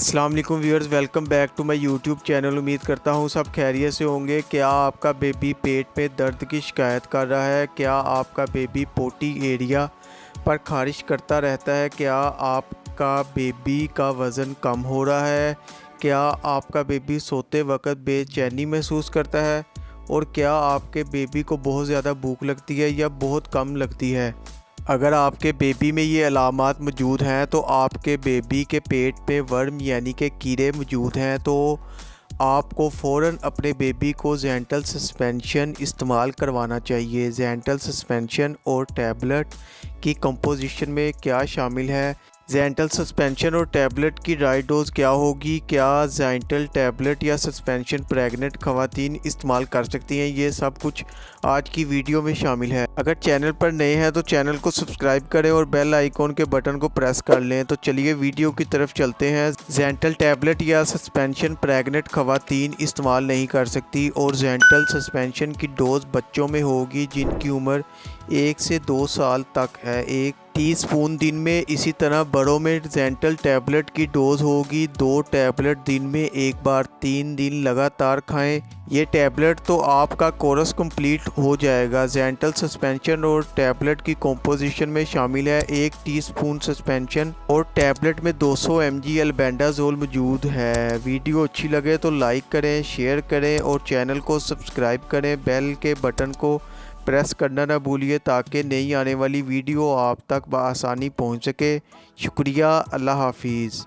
अस्सलाम वालेकुम viewers, welcome back to my YouTube channel. उम्मीद करता हूँ सब खैरियत से होंगे। क्या आपका बेबी पेट में दर्द की शिकायत कर रहा है? क्या आपका बेबी पोटी एरिया पर खारिश करता रहता है? क्या आपका बेबी का वज़न कम हो रहा है? क्या आपका बेबी सोते वक्त बेचैनी महसूस करता है? और क्या आपके बेबी को बहुत ज़्यादा भूख लगती है या बहुत कम लगती है? अगर आपके बेबी में ये अलामात मौजूद हैं तो आपके बेबी के पेट में वर्म यानी कि कीड़े मौजूद हैं, तो आपको फ़ौरन अपने बेबी को ज़ेंटल सस्पेंशन इस्तेमाल करवाना चाहिए। ज़ेंटल सस्पेंशन और टैबलेट की कंपोजिशन में क्या शामिल है? ज़ेंटल सस्पेंशन और टैबलेट की राइट डोज़ क्या होगी? क्या ज़ेंटल टैबलेट या सस्पेंशन प्रेग्नेंट ख़वातीन इस्तेमाल कर सकती हैं? ये सब कुछ आज की वीडियो में शामिल है। अगर चैनल पर नए हैं तो चैनल को सब्सक्राइब करें और बेल आइकॉन के बटन को प्रेस कर लें। तो चलिए वीडियो की तरफ चलते हैं। ज़ेंटल टैबलेट या सस्पेंशन प्रेग्नेंट ख़वातीन इस्तेमाल नहीं कर सकती और ज़ेंटल सस्पेंशन की डोज़ बच्चों में होगी जिनकी उम्र 1 से 2 साल तक है, 1 टीस्पून दिन में। इसी तरह बड़ों में ज़ेंटल टैबलेट की डोज़ होगी 2 टैबलेट दिन में 1 बार, 3 दिन लगातार खाएं। ये टैबलेट तो आपका कोर्स कंप्लीट हो जाएगा। ज़ेंटल सस्पेंशन और टैबलेट की कंपोजिशन में शामिल है 1 टीस्पून सस्पेंशन और टैबलेट में 200 mg अल्बेंडाजोल मौजूद है। वीडियो अच्छी लगे तो लाइक करें, शेयर करें और चैनल को सब्सक्राइब करें। बेल के बटन को प्रेस करना ना भूलिए ताकि नई आने वाली वीडियो आप तक बआसानी पहुंच सके। शुक्रिया। अल्लाह हाफिज़।